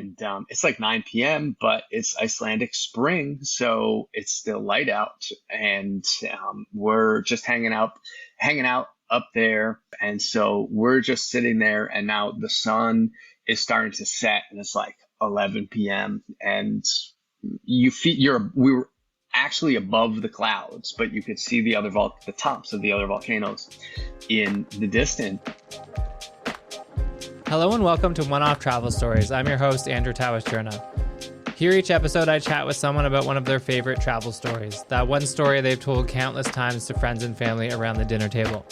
and it's like 9 p.m., but it's Icelandic spring, so it's still light out, and we're just hanging out up there, and so we're just sitting there, and now the sun is starting to set, and it's like 11 p.m. and we were actually above the clouds, but you could see the tops of the other volcanoes in the distance. Hello and welcome to One-Off Travel Stories. I'm your host, Andrew Tawas-Jurna. Here each episode, I chat with someone about one of their favorite travel stories, that one story they've told countless times to friends and family around the dinner table.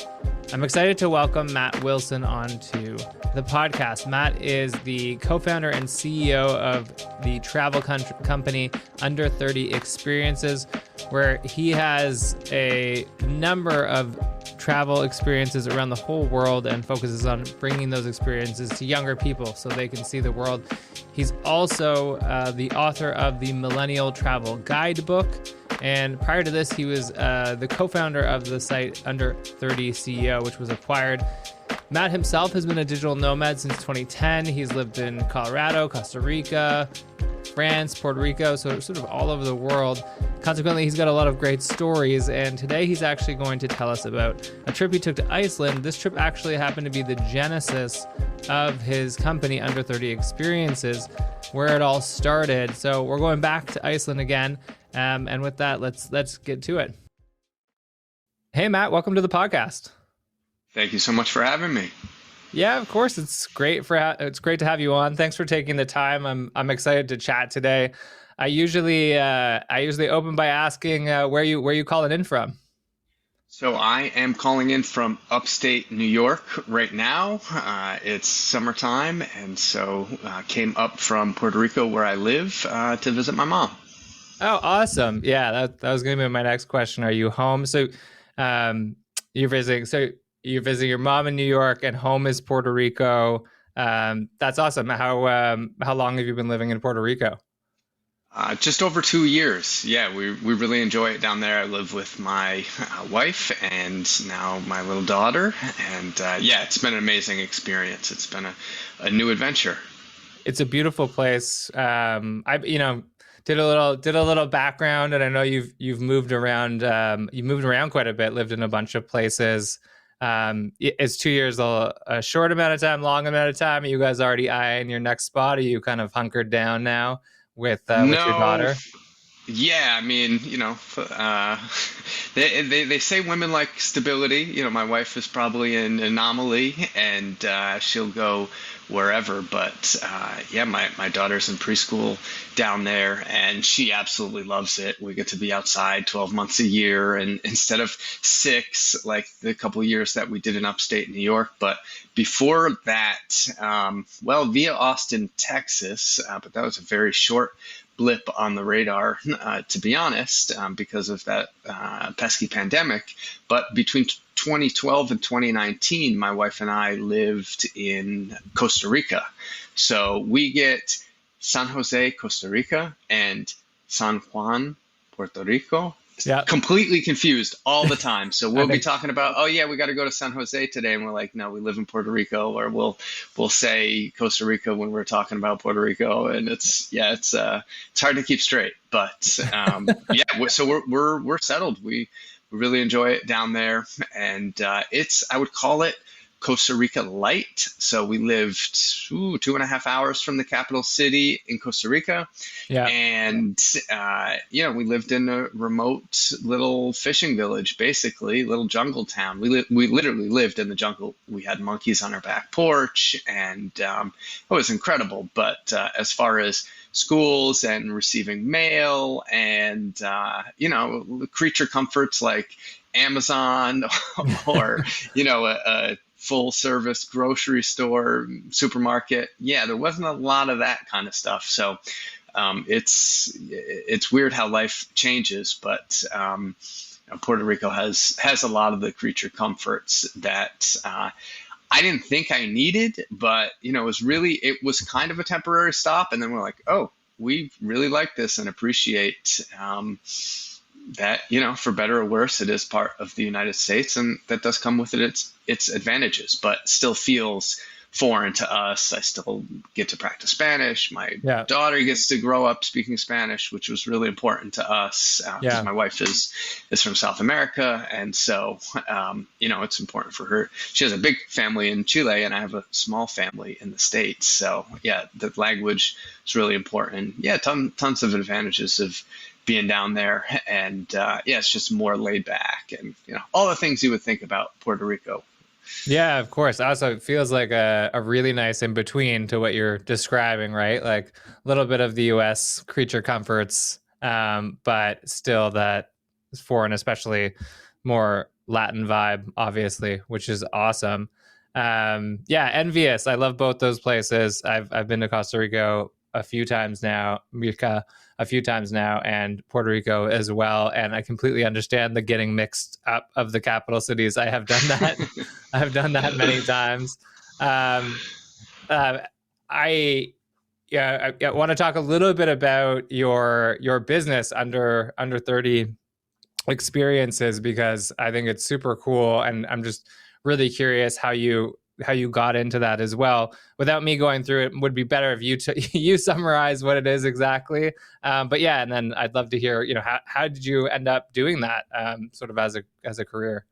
I'm excited to welcome Matt Wilson onto the podcast. Matt is the co-founder and CEO of the travel company Under 30 Experiences, where he has a number of travel experiences around the whole world and focuses on bringing those experiences to younger people so they can see the world. He's also the author of the Millennial Travel Guidebook. And prior to this, he was the co-founder of the site Under 30 CEO, which was acquired. Matt himself has been a digital nomad since 2010. He's lived in Colorado, Costa Rica, France, Puerto Rico, so sort of all over the world. Consequently, he's got a lot of great stories, and today he's actually going to tell us about a trip he took to Iceland. This trip actually happened to be the genesis of his company, Under 30 Experiences, where it all started. So we're going back to Iceland again, and with that, let's get to it. Hey, Matt, welcome to the podcast. Thank you so much for having me. Yeah, of course. It's great to have you on. Thanks for taking the time. I'm excited to chat today. I usually open by asking where you calling in from. So I am calling in from upstate New York right now. It's summertime, and so came up from Puerto Rico where I live to visit my mom. Oh, awesome! Yeah, that was going to be my next question. Are you home? So you're visiting. So you're visiting your mom in New York, and home is Puerto Rico. That's awesome. How long have you been living in Puerto Rico? Just over 2 years. Yeah, we really enjoy it down there. I live with my wife and now my little daughter, and yeah, it's been an amazing experience. It's been a new adventure. It's a beautiful place. I did a little background, and I know you've moved around. You moved around quite a bit. Lived in a bunch of places. Is 2 years a short amount of time, long amount of time? Are you guys already eyeing your next spot? Are you kind of hunkered down now with your daughter? Yeah, I mean, they say women like stability. My wife is probably an anomaly, and she'll go wherever. But yeah, my daughter's in preschool down there, and she absolutely loves it. We get to be outside 12 months a year, and instead of 6, like the couple of years that we did in upstate New York. But before that, via Austin, Texas, but that was a very short blip on the radar, to be honest, because of that pesky pandemic. But between 2012 and 2019, my wife and I lived in Costa Rica. So we get San Jose, Costa Rica, and San Juan, Puerto Rico. Yeah. Completely confused all the time. So we'll be talking about, oh yeah, we got to go to San Jose today, and we're like, no, we live in Puerto Rico. Or we'll say Costa Rica when we're talking about Puerto Rico, and it's hard to keep straight. But yeah, so we're settled. We really enjoy it down there, and I would call it Costa Rica light. So we lived 2.5 hours from the capital city in Costa Rica. Yeah. And, we lived in a remote little fishing village, basically, little jungle town. We literally lived in the jungle. We had monkeys on our back porch, and it was incredible. But as far as schools and receiving mail and, creature comforts like Amazon or, a full service grocery store, supermarket. Yeah, there wasn't a lot of that kind of stuff. So it's weird how life changes, but Puerto Rico has a lot of the creature comforts that I didn't think I needed, but it was kind of a temporary stop, and then we're like, oh, we really like this and appreciate that, for better or worse, it is part of the United States, and that does come with it its advantages, but still feels foreign to us. I still get to practice Spanish. My Yeah. daughter gets to grow up speaking Spanish, which was really important to us because Yeah. my wife is from South America, and so it's important for her. She has a big family in Chile, and I have a small family in the States. So yeah, the language is really important. Yeah, tons of advantages of being down there, and it's just more laid back, and all the things you would think about Puerto Rico. Yeah, of course. Also, it feels like a really nice in between to what you're describing, right? Like a little bit of the US creature comforts, but still that foreign, especially more Latin vibe, obviously, which is awesome. Envious. I love both those places. I've been to Costa Rica a few times now, and Puerto Rico as well. And I completely understand the getting mixed up of the capital cities. I have done that. I've done that many times. I want to talk a little bit about your business under 30 experiences, because I think it's super cool, and I'm just really curious how you got into that as well. Without me going through it, would be better if you summarize what it is exactly. But yeah, and then I'd love to hear, how did you end up doing that, sort of as a career?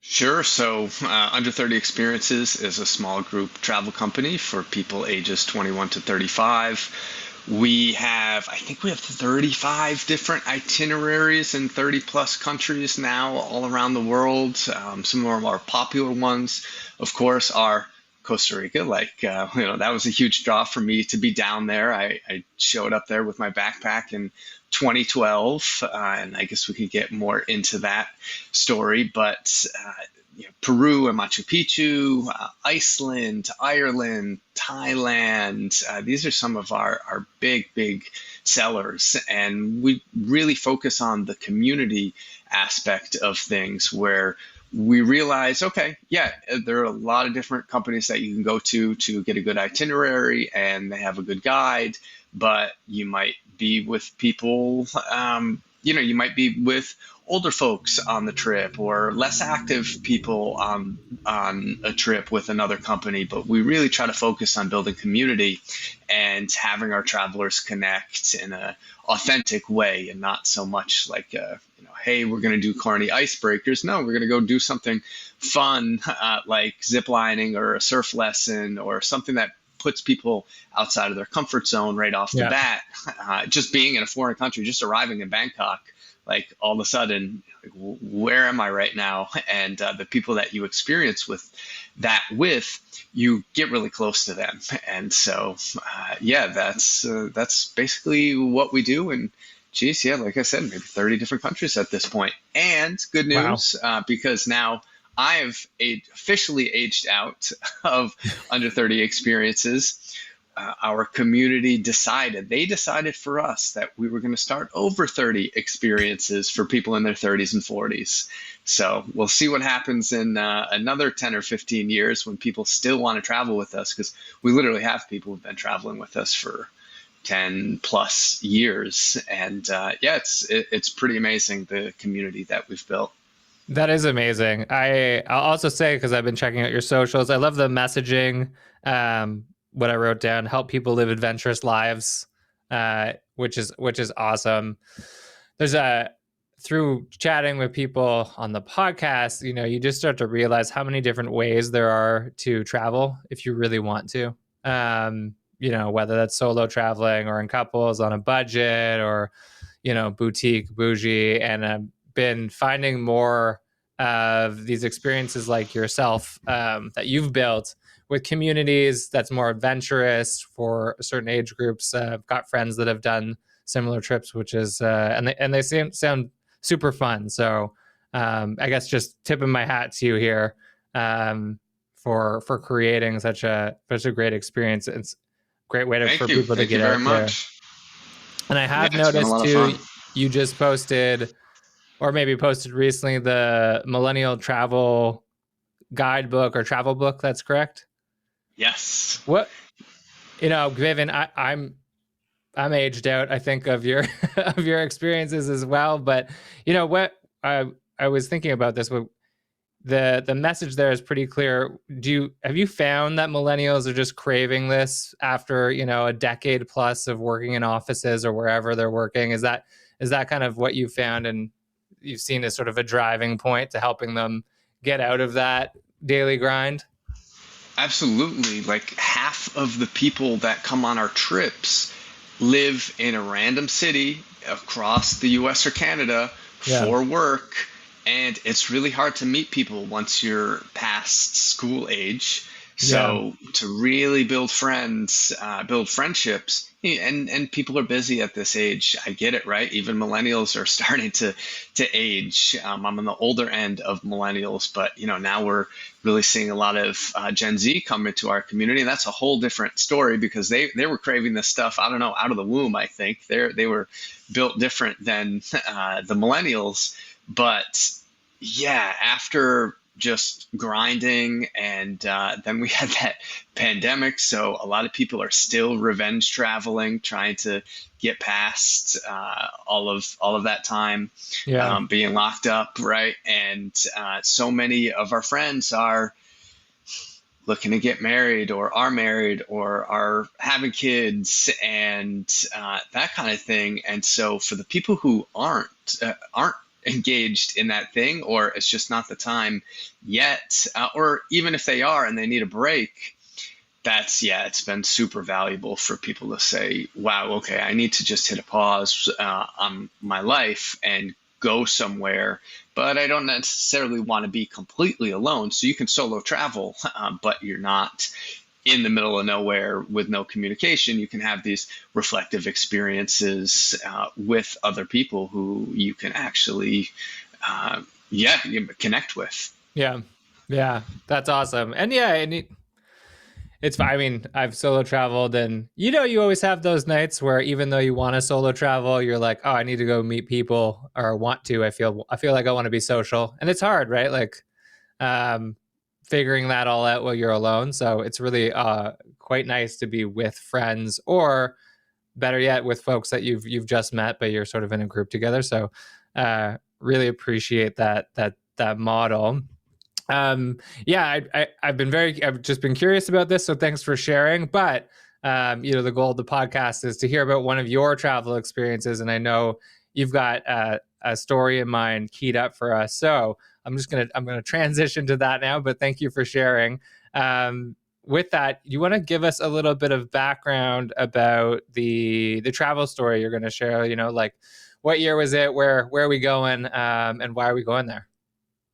Sure. So, Under 30 Experiences is a small group travel company for people ages 21 to 35. I think we have 35 different itineraries in 30 plus countries now all around the world. Some of our more popular ones, of course, are Costa Rica. That was a huge draw for me to be down there. I showed up there with my backpack in 2012, and I guess we could get more into that story. But Peru and Machu Picchu, Iceland, Ireland, Thailand. These are some of our big sellers. And we really focus on the community aspect of things, where we realize, okay, yeah, there are a lot of different companies that you can go to get a good itinerary, and they have a good guide, but you might be with people, you might be with older folks on the trip, or less active people on a trip with another company. But we really try to focus on building community and having our travelers connect in a authentic way, and not so much like hey, we're going to do corny icebreakers. No, we're going to go do something fun, like zip lining or a surf lesson, or something that puts people outside of their comfort zone right off the bat. Just being in a foreign country, just arriving in Bangkok, like all of a sudden, where am I right now? And the people that you experience with, you get really close to them. And so, that's basically what we do. And geez, yeah, like I said, maybe 30 different countries at this point. And good news, because now I've officially aged out of Under 30 Experiences. Our community decided for us that we were going to start Over 30 Experiences for people in their 30s and 40s. So we'll see what happens in another 10 or 15 years when people still want to travel with us, because we literally have people who've been traveling with us for 10 plus years. And it's pretty amazing, the community that we've built. That is amazing. I'll also say, because I've been checking out your socials, I love the messaging. What I wrote down: help people live adventurous lives, which is awesome. There's through chatting with people on the podcast, you just start to realize how many different ways there are to travel if you really want to. Whether that's solo traveling or in couples on a budget, or boutique, bougie. And I've been finding more of these experiences like yourself, that you've built with communities that's more adventurous for certain age groups. I've got friends that have done similar trips, which is and they sound super fun. So I guess just tipping my hat to you here, for creating such a great experience. It's a great way for people to get out there. And I have noticed too, you just posted, or maybe posted recently, the Millennial travel guidebook or travel book. That's correct? Yes. What, Vivian, I'm aged out, I think, of your of your experiences as well. But what I was thinking about this. the message there is pretty clear. Have you found that millennials are just craving this after, a decade plus of working in offices or wherever they're working? Is that kind of what you found and you've seen as sort of a driving point to helping them get out of that daily grind? Absolutely. Like half of the people that come on our trips live in a random city across the US or Canada Yeah. for work. And it's really hard to meet people once you're past school age. Yeah. So to really build friends, build friendships, and people are busy at this age. I get it, right? Even millennials are starting to age. I'm on the older end of millennials, but now we're really seeing a lot of Gen Z come into our community, and that's a whole different story because they were craving this stuff. I don't know, out of the womb. I think they were built different than the millennials, but yeah, after just grinding and then we had that pandemic, so a lot of people are still revenge traveling, trying to get past all of that time being locked up, right? And so many of our friends are looking to get married or are having kids and that kind of thing. And so for the people who aren't engaged in that thing, or it's just not the time yet, or even if they are and they need a break, it's been super valuable for people to say, wow, okay, I need to just hit a pause on my life and go somewhere, but I don't necessarily want to be completely alone. So you can solo travel, but you're not in the middle of nowhere with no communication. You can have these reflective experiences with other people who you can actually, connect with. Yeah, that's awesome. And it's fine. I mean, I've solo traveled, and you always have those nights where even though you want to solo travel, you're like, oh, I need to go meet people, or I feel like I want to be social, and it's hard, right? Like, figuring that all out while you're alone. So it's really quite nice to be with friends, or better yet, with folks that you've just met, but you're sort of in a group together. So really appreciate that model. I've just been curious about this, so thanks for sharing. But the goal of the podcast is to hear about one of your travel experiences, and I know you've got a story in mind keyed up for us. So I'm gonna transition to that now. But thank you for sharing. With that, you want to give us a little bit of background about the travel story you're going to share? Like what year was it? Where are we going? And why are we going there?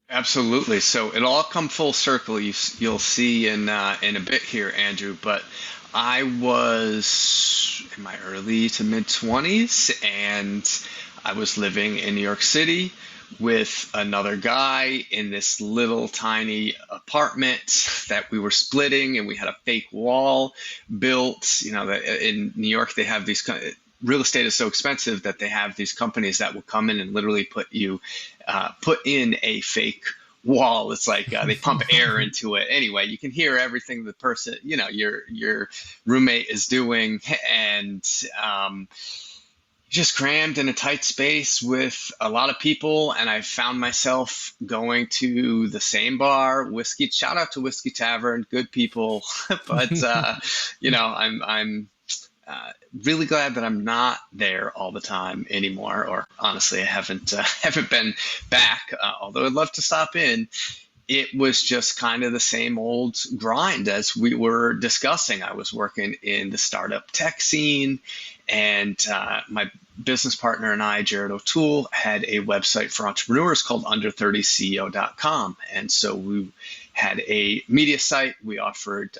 Absolutely. So it'll all come full circle. You'll see in a bit here, Andrew. But I was in my early to mid 20s, and I was living in New York City with another guy in this little tiny apartment that we were splitting, and we had a fake wall built. In New York they have these real estate is so expensive that they have these companies that will come in and literally put in a fake wall. It's like they pump air into it. Anyway, you can hear everything the person, your roommate is doing, and just crammed in a tight space with a lot of people. And I found myself going to the same bar, whiskey. Shout out to Whiskey Tavern, good people. But I'm really glad that I'm not there all the time anymore. Or honestly, I haven't been back. Although I'd love to stop in. It was just kind of the same old grind as we were discussing. I was working in the startup tech scene, and my business partner and I, Jared O'Toole, had a website for entrepreneurs called under30ceo.com. And so we had a media site. We offered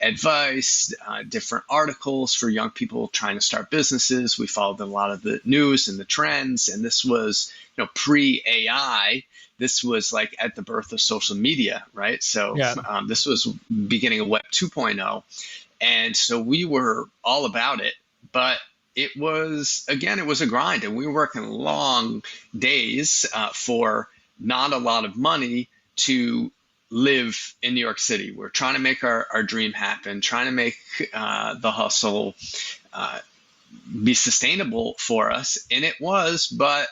advice, different articles for young people trying to start businesses. We followed a lot of the news and the trends. And this was, pre-AI. This was like at the birth of social media, right? So this was beginning of Web 2.0. And so we were all about it. But it was a grind. And we were working long days for not a lot of money to live in New York City. We're trying to make our dream happen, trying to make the hustle be sustainable for us. And it was, but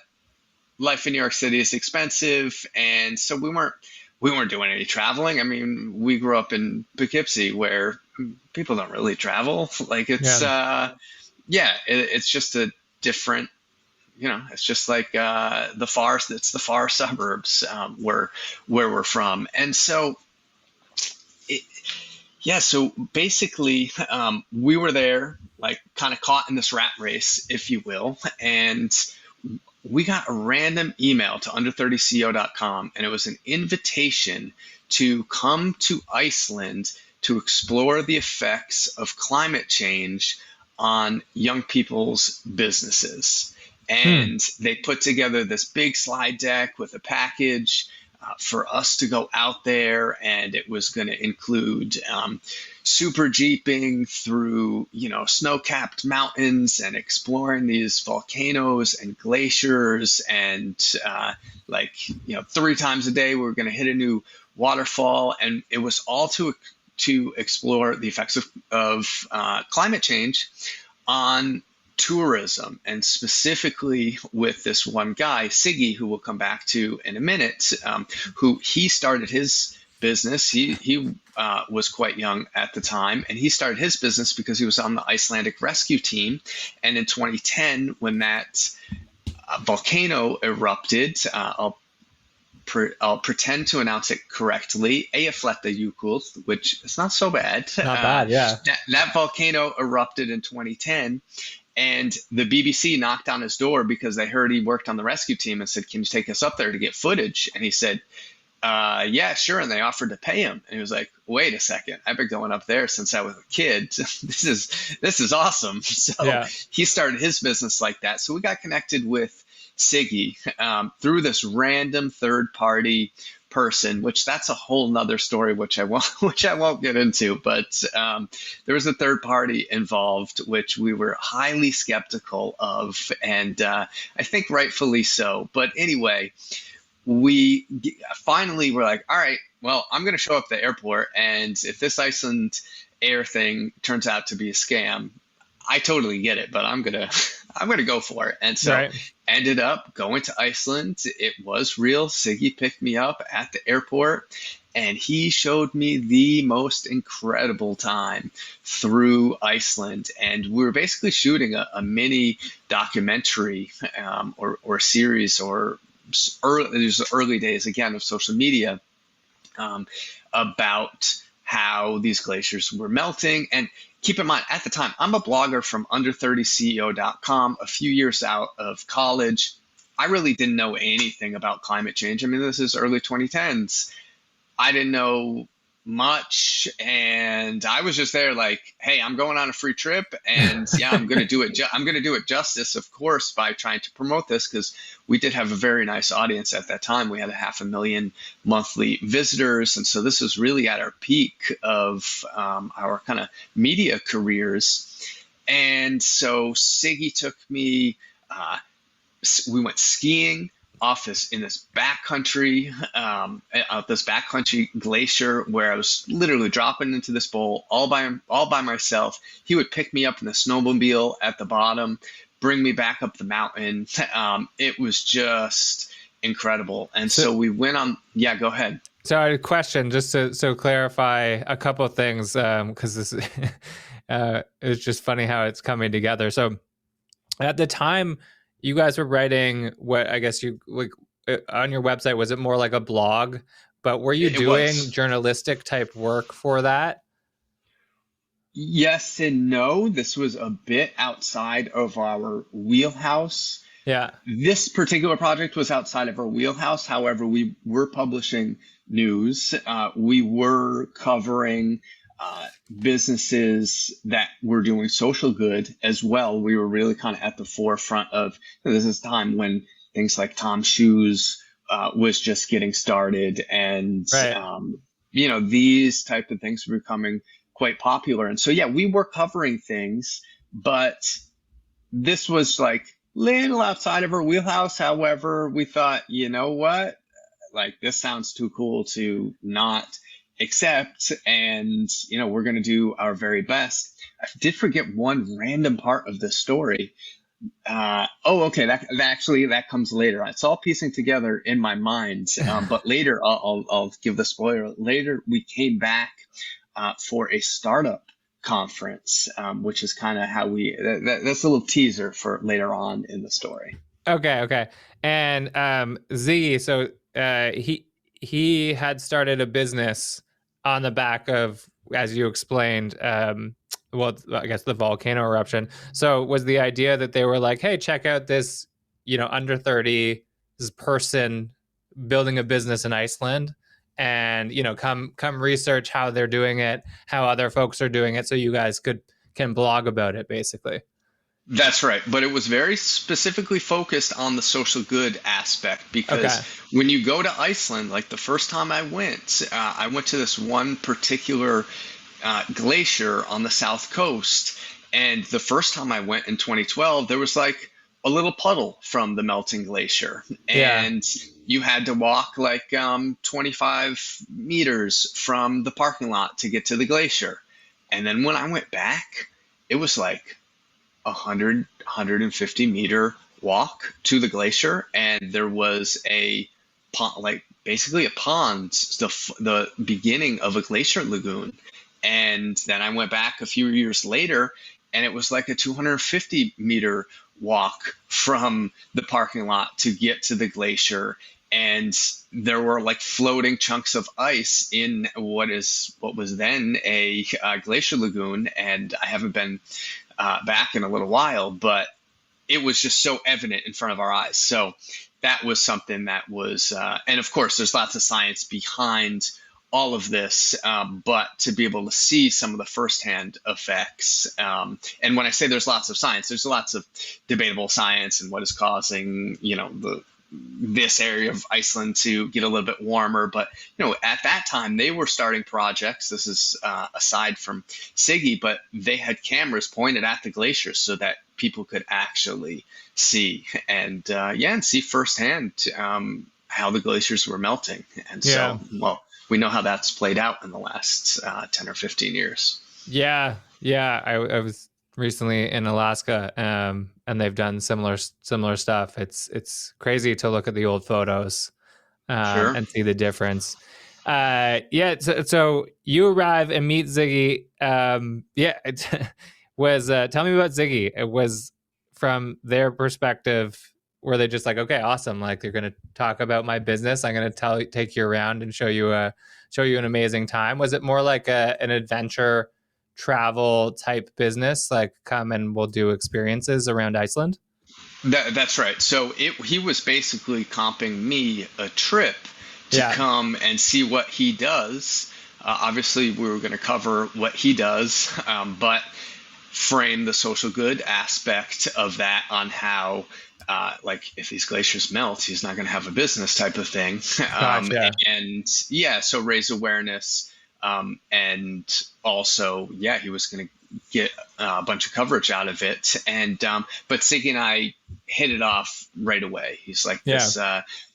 life in New York City is expensive, and so we weren't doing any traveling. I mean, we grew up in Poughkeepsie where people don't really travel. Like it's Yeah. yeah, it's just a different, it's just like it's the far suburbs, where we're from. And so it, yeah, so basically, we were there, like kind of caught in this rat race, if you will, and we got a random email to under30co.com, and it was an invitation to come to Iceland to explore the effects of climate change on young people's businesses. Hmm. And they put together this big slide deck with a package for us to go out there, and it was going to include super jeeping through snow-capped mountains and exploring these volcanoes and glaciers, and like 3 times a day we were going to hit a new waterfall, and it was all to explore the effects of climate change on tourism, and specifically with this one guy, Siggi, who we'll come back to in a minute, who he started his business. He was quite young at the time, and he started his business because he was on the Icelandic rescue team. And in 2010, when that volcano erupted, I'll pretend to announce it correctly. Eyjafjallajökull, which is not so bad. Not bad. Yeah. That volcano erupted in 2010, and the BBC knocked on his door because they heard he worked on the rescue team and said, "Can you take us up there to get footage?" And he said, "Yeah, sure." And they offered to pay him. And he was like, "Wait a second! I've been going up there since I was a kid. This is awesome." So Yeah. he started his business like that. So we got connected with Siggi through this random third party person, which that's a whole nother story, which I won't get into. But there was a third party involved, which we were highly skeptical of, and I think rightfully so. But anyway, we finally were like, all right, well, I'm going to show up at the airport, and if this Iceland Air thing turns out to be a scam, I totally get it, but I'm gonna I'm gonna go for it. And so Right. ended up going to Iceland. It was real. Siggy picked me up at the airport, and he showed me the most incredible time through Iceland. And we were basically shooting a mini documentary, or series, or these early days again of social media, about how these glaciers were melting. And keep in mind, at the time, I'm a blogger from under30ceo.com, a few years out of college. I really didn't know anything about climate change. I mean, this is early 2010s. I didn't know much, and I was just there like, hey, I'm going on a free trip, and yeah, I'm going to do it. I'm going to do it justice, of course, by trying to promote this, because we did have a very nice audience at that time. We had 500,000 monthly visitors, and so this was really at our peak of our kind of media careers. And so Siggy took me. We went skiing off this backcountry, this backcountry glacier, where I was literally dropping into this bowl all by myself. He would pick me up in the snowmobile at the bottom, bring me back up the mountain. It was just incredible. And so we went on. Yeah, go ahead. So I had a question, just to clarify a couple of things, because this it's just funny how it's coming together. So at the time, you guys were writing what I guess you like on your website. Was it more like a blog? But were you doing journalistic type work for that? Yes and no. This was a bit outside of our wheelhouse. Yeah. This particular project was outside of our wheelhouse. However, we were publishing news. We were covering businesses that were doing social good as well. We were really kind of at the forefront of this is time when things like Tom Shoes was just getting started, and Right. These type of things were becoming quite popular. And so yeah, we were covering things, but this was like little outside of our wheelhouse. However, we thought, you know what? Like, this sounds too cool to not accept, and we're going to do our very best. I did forget one random part of the story. Okay. That actually that comes later. It's all piecing together in my mind. But later, I'll give the spoiler. Later, we came back for a startup conference, which is kind of how that's a little teaser for later on in the story. Okay, okay. And Ziggy, so he had started a business on the back of, as you explained, well, I guess the volcano eruption. So was the idea that they were like, hey, check out this, under 30 this person building a business in Iceland, and come research how they're doing it, how other folks are doing it, so you guys can blog about it, basically. That's right, but it was very specifically focused on the social good aspect Okay. because when you go to Iceland, like the first time I went to this one particular glacier on the south coast, and the first time I went in 2012, there was like a little puddle from the melting glacier, Yeah. and you had to walk like 25 meters from the parking lot to get to the glacier. And then when I went back, it was like 150-meter walk to the glacier, and there was a pond, like basically a pond, the beginning of a glacier lagoon. And then I went back a few years later, and it was like a 250-meter walk from the parking lot to get to the glacier. And there were like floating chunks of ice in what was then a glacier lagoon, and I haven't been back in a little while, but it was just so evident in front of our eyes. So that was something that was, and of course, there's lots of science behind all of this, but to be able to see some of the firsthand effects. And when I say there's lots of science, there's lots of debatable science and what is causing, this area of Iceland to get a little bit warmer. But at that time they were starting projects. This is aside from Siggi, but they had cameras pointed at the glaciers so that people could actually see and see firsthand how the glaciers were melting. And Yeah. so, well, we know how that's played out in the last 10 or 15 years. Yeah, yeah. I was recently in Alaska, and they've done similar stuff. It's crazy to look at the old photos, Sure. and see the difference. Yeah. So you arrive and meet Ziggy. Yeah. Was tell me about Ziggy. It was from their perspective. Were they just like, okay, awesome? Like they're going to talk about my business. I'm going to take you around and show you an amazing time. Was it more like an adventure travel type business, like come and we'll do experiences around Iceland? That's right. So he was basically comping me a trip to Yeah. come and see what he does. Obviously, we were going to cover what he does, but frame the social good aspect of that on how, like, if these glaciers melt, he's not going to have a business type of thing. Gotcha. And yeah, so raise awareness. And also, yeah, he was going to get a bunch of coverage out of it. And but Siggy and I hit it off right away. He's like Yeah. this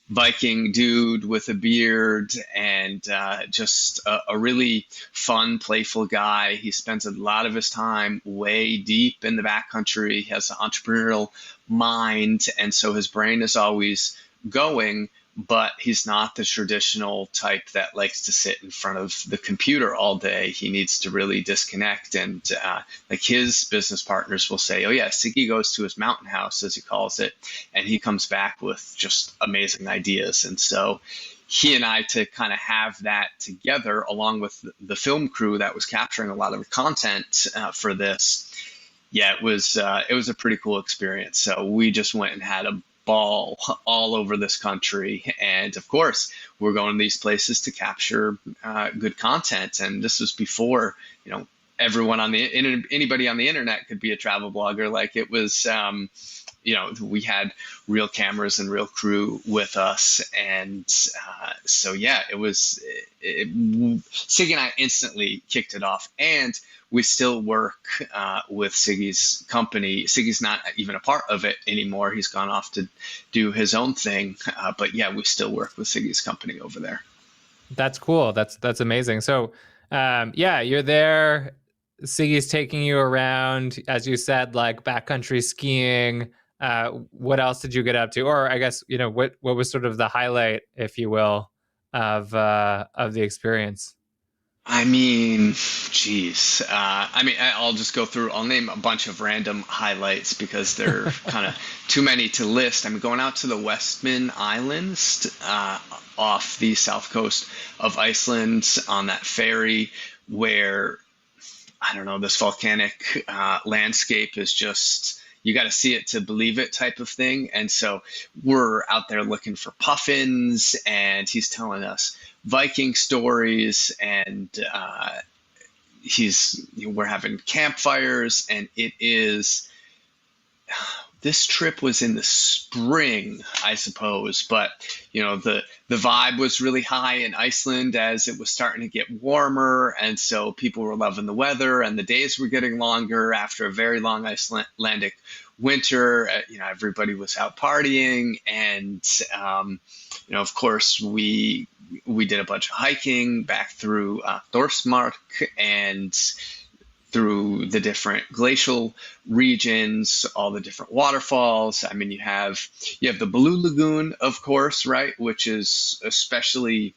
Viking dude with a beard and just a really fun, playful guy. He spends a lot of his time way deep in the backcountry. He has an entrepreneurial mind, and so his brain is always going, but he's not the traditional type that likes to sit in front of the computer all day. He needs to really disconnect. And like his business partners will say, oh, yeah, Siggy goes to his mountain house, as he calls it, and he comes back with just amazing ideas. And so he and I, to kind of have that together, along with the film crew that was capturing a lot of the content for this, yeah, it was a pretty cool experience. So we just went and had a ball all over this country, and of course, we're going to these places to capture good content. And this was before everyone on the anybody on the internet could be a travel blogger. Like it was. We had real cameras and real crew with us, and so yeah, it was. Siggy and I instantly kicked it off, and we still work with Siggy's company. Siggy's not even a part of it anymore. He's gone off to do his own thing, but yeah, we still work with Siggy's company over there. That's cool. That's amazing. So, yeah, you're there. Siggy's taking you around, as you said, like backcountry skiing. What else did you get up to? Or I guess, what was sort of the highlight, if you will, of the experience? I mean, geez. I'll just go through. I'll name a bunch of random highlights because they're kind of too many to list. I'm going out to the Westman Islands off the south coast of Iceland on that ferry where I don't know, this volcanic landscape is just, you got to see it to believe it type of thing. And so we're out there looking for puffins, and he's telling us Viking stories, and we're having campfires, and it is this trip was in the spring, I suppose, but the vibe was really high in Iceland as it was starting to get warmer, and so people were loving the weather, and the days were getting longer after a very long Icelandic winter. Everybody was out partying, and of course we did a bunch of hiking back through Thorsmark and through the different glacial regions, all the different waterfalls. I mean, you have the Blue Lagoon, of course, right? Which is especially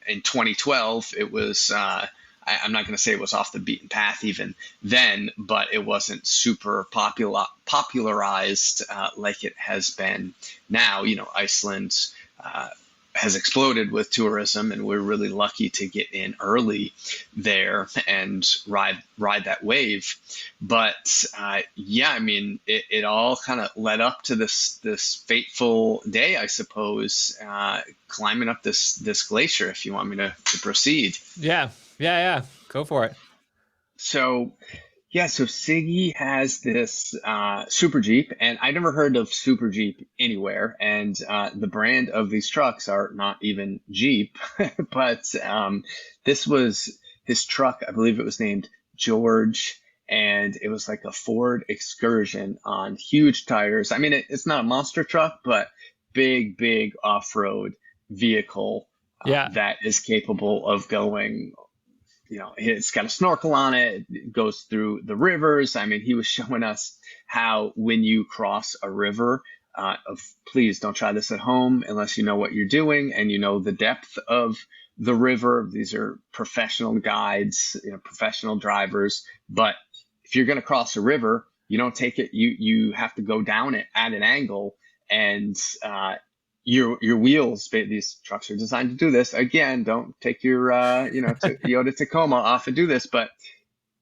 in 2012, it was, I'm not going to say it was off the beaten path even then, but it wasn't super popularized like it has been now. Iceland has exploded with tourism, and we're really lucky to get in early there and ride that wave. But it all kind of led up to this fateful day, I suppose, climbing up this glacier. If you want me to proceed. Yeah. Go for it. So yeah, so Siggy has this Super Jeep, and I never heard of Super Jeep anywhere. And the brand of these trucks are not even Jeep, but this was his truck. I believe it was named George, and it was like a Ford Excursion on huge tires. I mean, it's not a monster truck, but big off-road vehicle Yeah. that is capable of going. It's got a snorkel on it. It goes through the rivers. I mean, he was showing us how when you cross a river, please don't try this at home unless you know what you're doing and you know the depth of the river. These are professional guides, professional drivers. But if you're going to cross a river, you don't take it. You have to go down it at an angle, and your wheels. These trucks are designed to do this. Again, don't take your Toyota Tacoma off and do this, but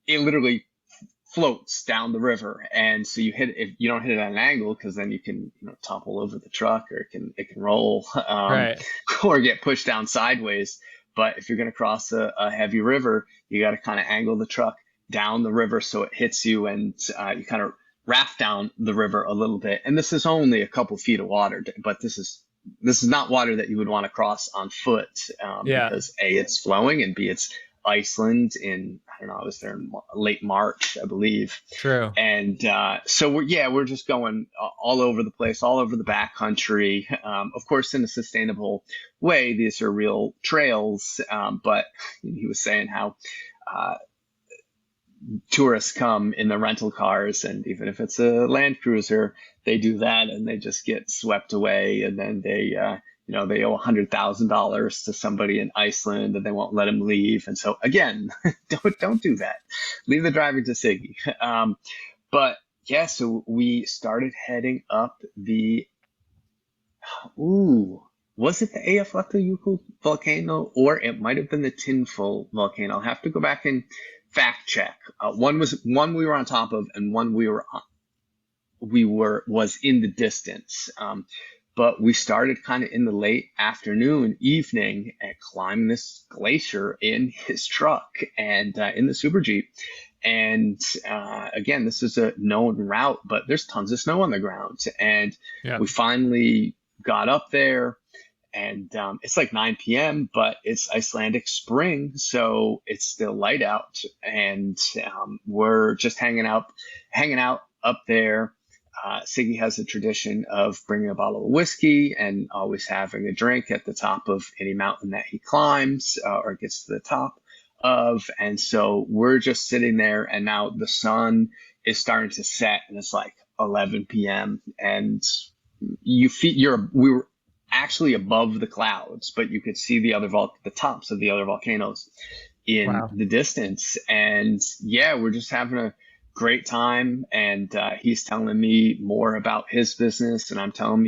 it literally floats down the river, and so if you don't hit it at an angle, because then you can topple over the truck, or it can roll, Right. or get pushed down sideways. But if you're going to cross a heavy river, you got to kind of angle the truck down the river so it hits you, and you kind of raft down the river a little bit. And this is only a couple feet of water, but this is not water that you would want to cross on foot, Yeah. because A, it's flowing, and B, it's Iceland in, I don't know, I was there in late March, I believe. True. And so we're just going all over the place, all over the backcountry, of course, in a sustainable way. These are real trails, but he was saying how tourists come in the rental cars, and even if it's a Land Cruiser, they do that and they just get swept away, and then they they owe $100,000 to somebody in Iceland, and they won't let them leave. And so again, don't do that. Leave the driver to Siggy. But yeah, so we started heading up the was it the Eyjafjallajökull volcano, or it might have been the Tinful volcano? I'll have to go back and fact check. One we were on top of, and one was in the distance. But we started kind of in the late afternoon, evening, and climbing this glacier in his truck and in the Super Jeep. And again, this is a known route, but there's tons of snow on the ground. And we finally got up there, and it's like 9 p.m., but it's Icelandic spring, so it's still light out. And we're just hanging out up there. Siggy has a tradition of bringing a bottle of whiskey and always having a drink at the top of any mountain that he climbs or gets to the top of. And so we're just sitting there, and now the sun is starting to set, and it's like 11 p.m. and we were actually above the clouds, but you could see the tops of the other volcanoes in Wow. the distance. And yeah, we're just having a great time. And he's telling me more about his business, and I'm telling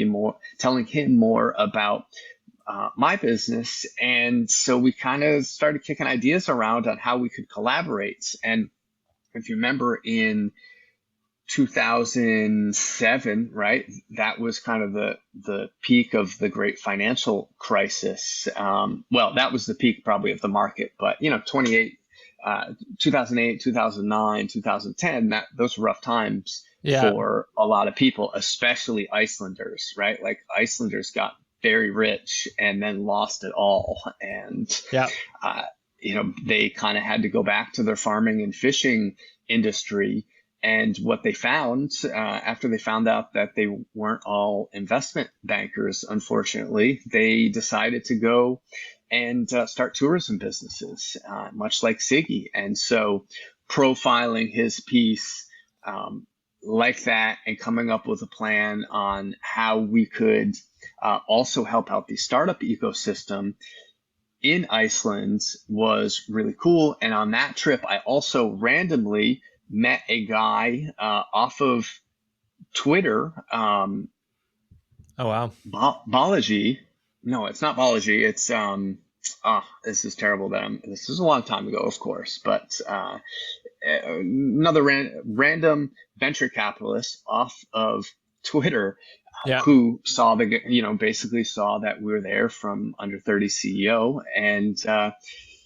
him more about my business. And so we kind of started kicking ideas around on how we could collaborate. And if you remember in 2007, right? That was kind of the peak of the great financial crisis. Well, that was the peak probably of the market, but 2008, 2009, 2010, those were rough times Yeah. for a lot of people, especially Icelanders, right? Like Icelanders got very rich and then lost it all. And, Yeah. uh, they kind of had to go back to their farming and fishing industry. And what they found after they found out that they weren't all investment bankers, unfortunately, they decided to go and start tourism businesses, much like Siggi. And so profiling his piece like that, and coming up with a plan on how we could also help out the startup ecosystem in Iceland was really cool. And on that trip, I also randomly met a guy off of Twitter, Oh, wow. Balaji. No, it's not Balaji. It's this is terrible. This is a long time ago, of course, but another random venture capitalist off of Twitter Yeah. who basically saw that we were there from Under 30 CEO, and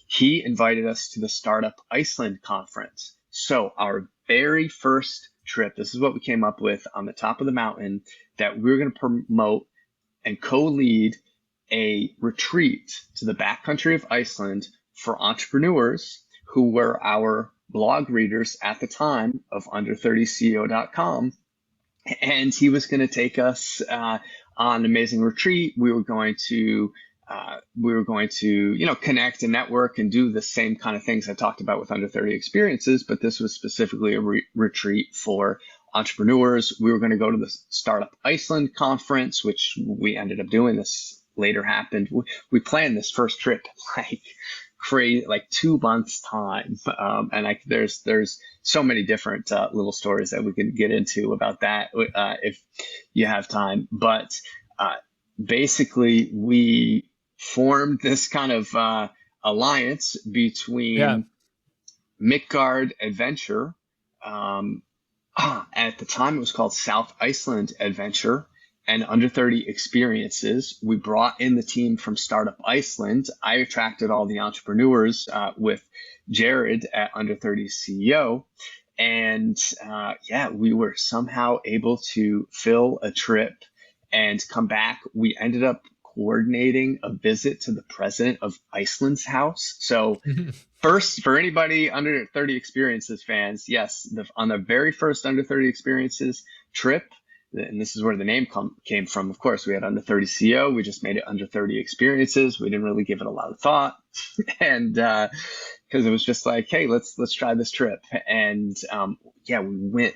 he invited us to the Startup Iceland conference. So our very first trip, this is what we came up with on the top of the mountain, that we were going to promote and co-lead a retreat to the backcountry of Iceland for entrepreneurs who were our blog readers at the time of under30ceo.com. And he was going to take us on an amazing retreat. We were going to connect and network and do the same kind of things I talked about with Under 30 experiences, but this was specifically a retreat for entrepreneurs. We were going to go to the Startup Iceland conference, which we ended up doing. This later happened. We planned this first trip like crazy, like 2 months time. And there's so many different little stories that we can get into about that if you have time. But basically, we formed this kind of alliance between Midgard Adventure. At the time, it was called South Iceland Adventure, and Under 30 Experiences. We brought in the team from Startup Iceland. I attracted all the entrepreneurs with Jared at Under 30 CEO. And we were somehow able to fill a trip and come back. We ended up coordinating a visit to the president of Iceland's house. So first, for anybody Under 30 Experiences fans, yes, on the very first Under 30 Experiences trip, and this is where the name came from. Of course, we had Under 30 CO. We just made it Under 30 Experiences. We didn't really give it a lot of thought, and because it was just like, hey, let's try this trip. And we went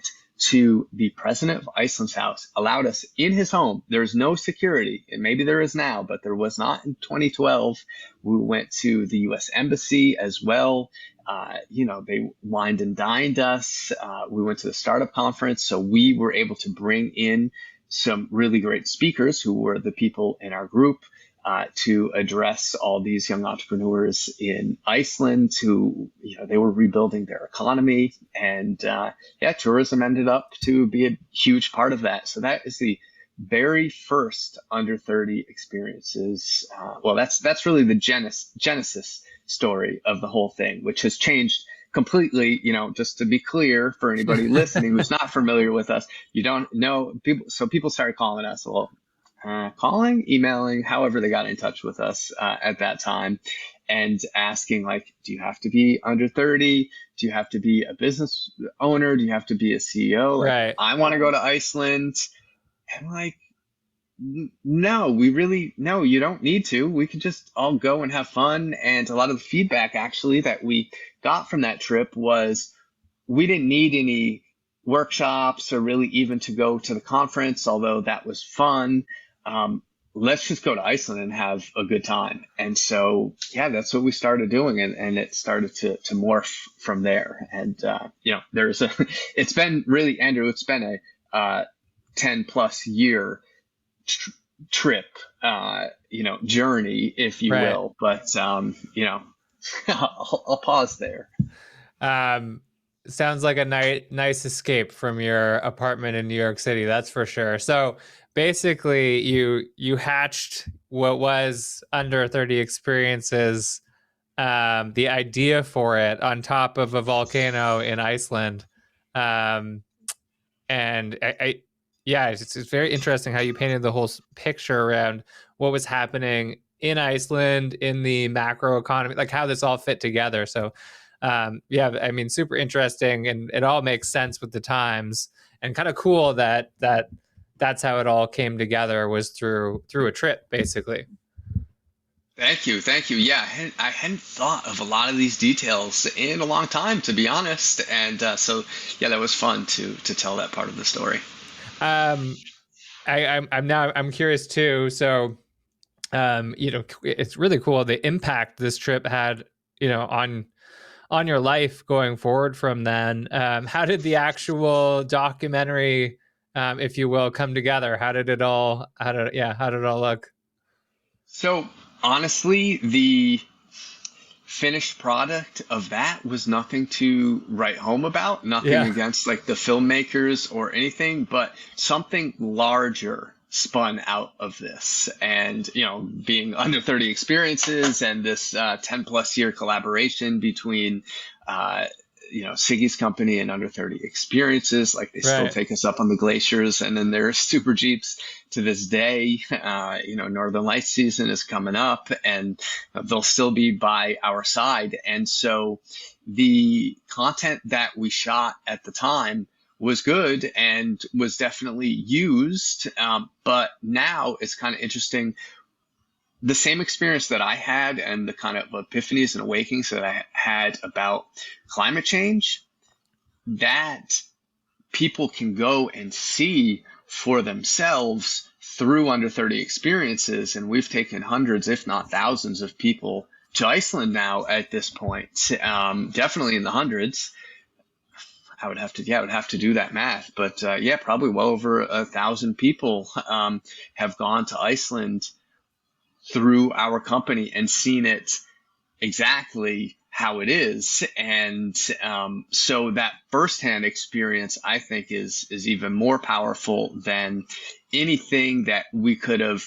to the president of Iceland's house, allowed us in his home. There's no security, and maybe there is now, but there was not in 2012. We went to the U.S. Embassy as well. They wined and dined us. We went to the startup conference, so we were able to bring in some really great speakers who were the people in our group to address all these young entrepreneurs in Iceland who, they were rebuilding their economy. And tourism ended up to be a huge part of that. So that is the very first Under 30 Experiences. That's really the genesis story of the whole thing, which has changed completely. Just to be clear for anybody listening who's not familiar with us, you don't know people. So people started calling us, calling, emailing, however they got in touch with us at that time, and asking like, do you have to be under 30? Do you have to be a business owner? Do you have to be a CEO? Like, Right. I want to go to Iceland. And like, No, we really, no, you don't need to. We could just all go and have fun. And a lot of the feedback actually that we got from that trip was we didn't need any workshops or really even to go to the conference, although that was fun. Um, let's just go to Iceland and have a good time. And so, yeah, that's what we started doing. And it started to morph from there. And, there's it's been really, Andrew, it's been a 10 plus year tr- trip, journey, if you Right. will. But, I'll pause there. Um, Sounds like a nice escape from your apartment in New York City, that's for sure. So basically, you hatched what was under 30 experiences, the idea for it on top of a volcano in Iceland. Um, and yeah, it's very interesting how you painted the whole picture around what was happening in Iceland in the macro economy, like how this all fit together. So, yeah, I mean, super interesting, and it all makes sense with the times, and kind of cool that's how it all came together, was through a trip, basically. Thank you, thank you. Yeah, I hadn't thought of a lot of these details in a long time, to be honest. And so, yeah, that was fun to tell that part of the story. Um, I'm curious too. So, it's really cool the impact this trip had, on your life going forward from then. How did the actual documentary, if you will, come together? How did it all look? So, honestly, the finished product of that was nothing to write home about, nothing Yeah. against like the filmmakers or anything, but something larger spun out of this. And, being under 30 experiences and this 10 plus year collaboration between, uh, Siggy's company and under 30 experiences, like they still Right. take us up on the glaciers and then there's super jeeps to this day. Northern Lights season is coming up and they'll still be by our side. And so the content that we shot at the time was good and was definitely used. But now it's kind of interesting. The same experience that I had and the kind of epiphanies and awakenings that I had about climate change, that people can go and see for themselves through under 30 experiences. And we've taken hundreds, if not thousands, of people to Iceland now at this point, definitely in the hundreds. I would have to do that math, but yeah, probably well over 1,000 people have gone to Iceland through our company and seen it exactly how it is. And so that firsthand experience, I think, is even more powerful than anything that we could have.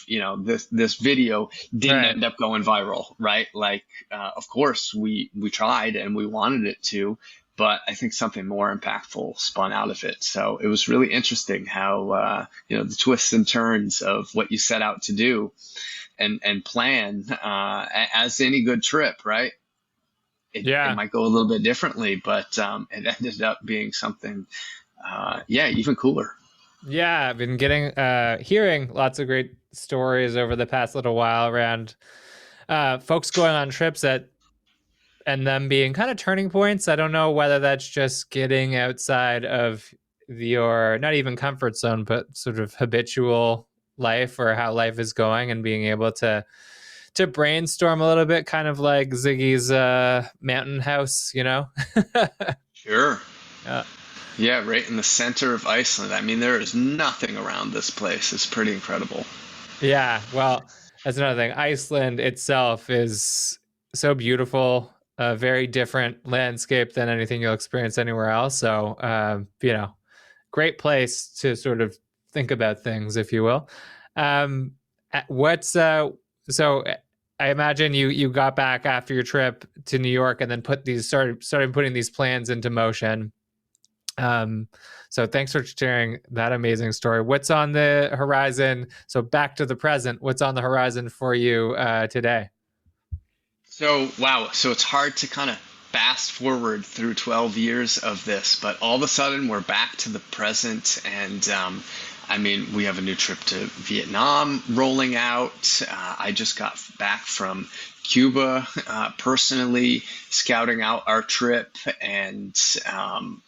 This video didn't Right. end up going viral, right? Like, of course, we tried and we wanted it to. But I think something more impactful spun out of it. So it was really interesting how, the twists and turns of what you set out to do and plan, as any good trip, right? It Yeah. might go a little bit differently, but it ended up being something, yeah, even cooler. Yeah. I've been hearing lots of great stories over the past little while around folks going on trips and them being kind of turning points. I don't know whether that's just getting outside of your not even comfort zone, but sort of habitual life or how life is going, and being able to brainstorm a little bit, kind of like Ziggy's mountain house, Sure. uh, Yeah, right in the center of Iceland. I mean, there is nothing around this place. It's pretty incredible. yeah. Well, that's another thing. Iceland itself is so beautiful, a very different landscape than anything you'll experience anywhere else. So, great place to sort of think about things, if you will. Um, what's so? I imagine you got back after your trip to New York and then started putting these plans into motion. Um, so thanks for sharing that amazing story. What's on the horizon? So back to the present. What's on the horizon for you today? So, wow. So it's hard to kind of fast forward through 12 years of this, but all of a sudden we're back to the present. And I mean, we have a new trip to Vietnam rolling out. I just got back from Cuba personally, scouting out our trip. And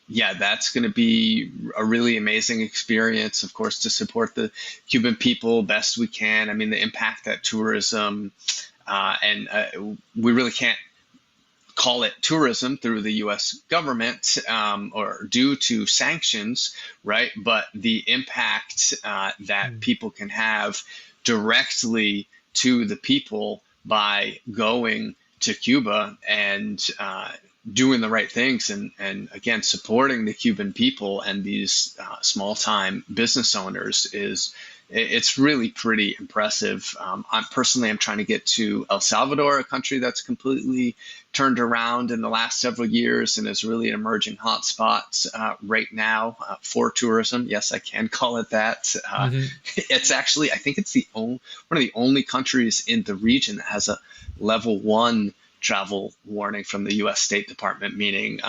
yeah, that's going to be a really amazing experience, of course, to support the Cuban people best we can. I mean, the impact that tourism and we really can't call it tourism through the U.S. government or due to sanctions, right? But the impact that people can have directly to the people by going to Cuba and doing the right things and again, supporting the Cuban people and these small-time business owners it's really pretty impressive. I'm trying to get to El Salvador, a country that's completely turned around in the last several years and is really an emerging hotspot right now for tourism. Yes, I can call it that. It's actually, I think it's one of the only countries in the region that has a level 1 travel warning from the U.S. State Department, meaning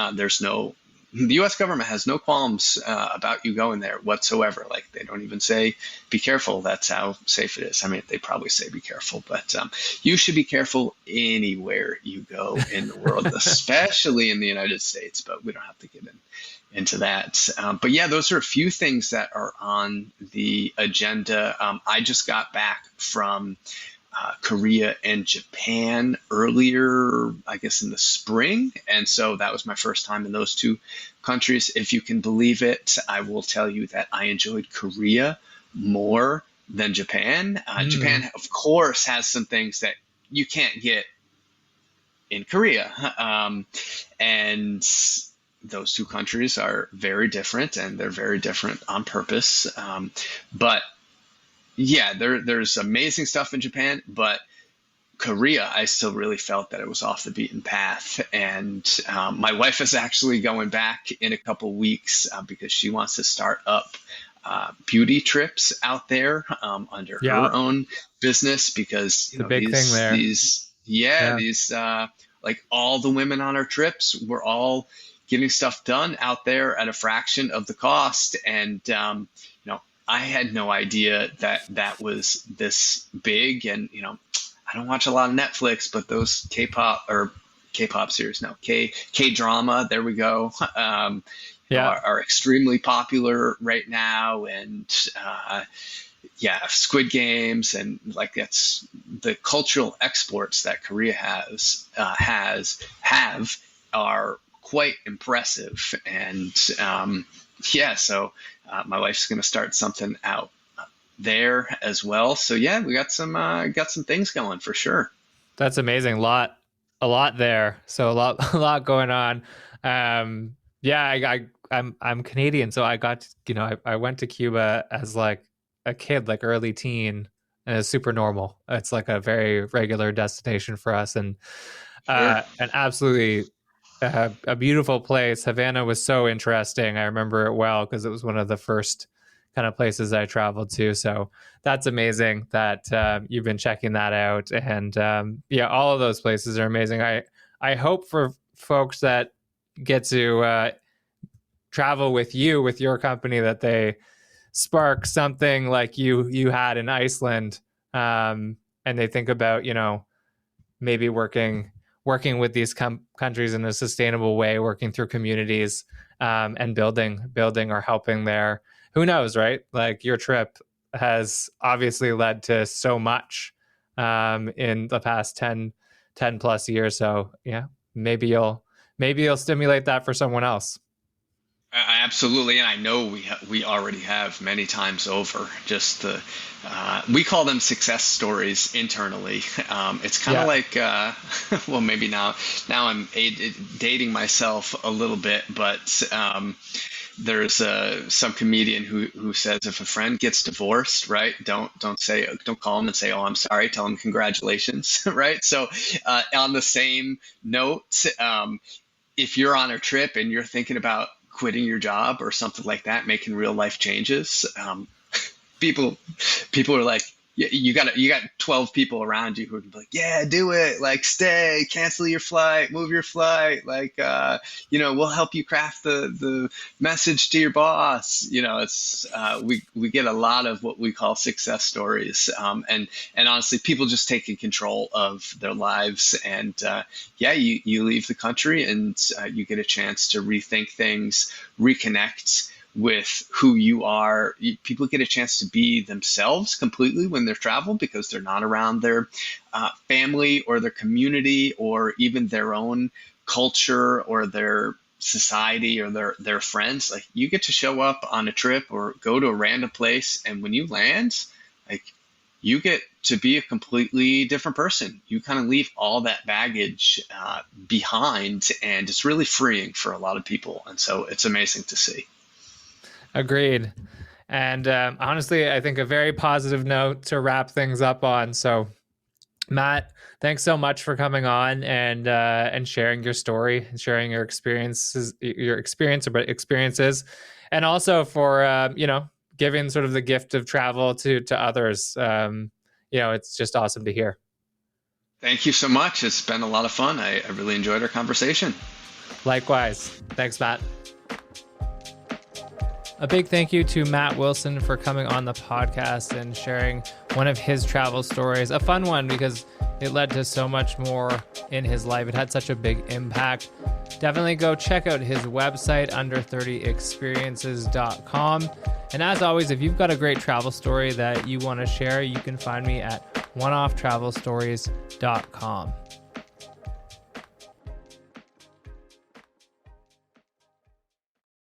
the U.S. government has no qualms about you going there whatsoever. Like, they don't even say, be careful. That's how safe it is. I mean, they probably say be careful, but you should be careful anywhere you go in the world, especially in the United States, but we don't have to get into that. But yeah, those are a few things that are on the agenda. I just got back from Korea and Japan earlier, I guess, in the spring. And so that was my first time in those two countries. If you can believe it, I will tell you that I enjoyed Korea more than Japan. Japan, of course, has some things that you can't get in Korea. And those two countries are very different, and they're very different on purpose. But yeah, there's amazing stuff in Japan, but Korea, I still really felt that it was off the beaten path. And my wife is actually going back in a couple weeks because she wants to start up beauty trips out there under her own business, because the big thing there. These like all the women on our trips were all getting stuff done out there at a fraction of the cost. And I had no idea that was this big. And, I don't watch a lot of Netflix, but those K-pop series, K-drama, there we go, are extremely popular right now. And Squid Games, and like, that's the cultural exports that Korea have are quite impressive. And so my wife's going to start something out there as well. So yeah, we got some things going for sure. That's amazing. A lot there. So a lot going on. I'm Canadian, so I got I went to Cuba as like a kid, like early teen, and it's super normal. It's like a very regular destination for us, and an absolutely a beautiful place. Havana was so interesting. I remember it well because it was one of the first kind of places I traveled to. So that's amazing that you've been checking that out. And all of those places are amazing. I hope for folks that get to travel with you, with your company, that they spark something like you had in Iceland, and they think about, maybe working with these countries in a sustainable way, working through communities, and building or helping there. Who knows, right? Like, your trip has obviously led to so much in the past 10 plus years. So yeah, maybe you'll stimulate that for someone else. Absolutely, and I know we already have many times over. Just we call them success stories internally. It's kind of like well, maybe now I'm dating myself a little bit, but there's some comedian who says, if a friend gets divorced, right, don't call him and say, oh, I'm sorry, tell him congratulations, right? So on the same note, if you're on a trip and you're thinking about quitting your job or something like that, making real life changes, people are like, you got 12 people around you who are like, yeah, do it, like stay, cancel your flight, move your flight, like we'll help you craft the message to your boss. It's we get a lot of what we call success stories, and honestly, people just taking control of their lives. And you leave the country and you get a chance to rethink things, reconnect with who you are. People get a chance to be themselves completely when they're traveling, because they're not around their family or their community or even their own culture or their society or their friends. Like, you get to show up on a trip or go to a random place, and when you land, like, you get to be a completely different person. You kind of leave all that baggage behind, and it's really freeing for a lot of people. And so it's amazing to see. Agreed. And honestly, I think a very positive note to wrap things up on. So, Matt, thanks so much for coming on and sharing your story, and sharing your experiences, and also for giving sort of the gift of travel to others. It's just awesome to hear. Thank you so much. It's been a lot of fun. I really enjoyed our conversation. Likewise. Thanks, Matt. A big thank you to Matt Wilson for coming on the podcast and sharing one of his travel stories. A fun one, because it led to so much more in his life. It had such a big impact. Definitely go check out his website, under30experiences.com. And as always, if you've got a great travel story that you want to share, you can find me at oneofftravelstories.com.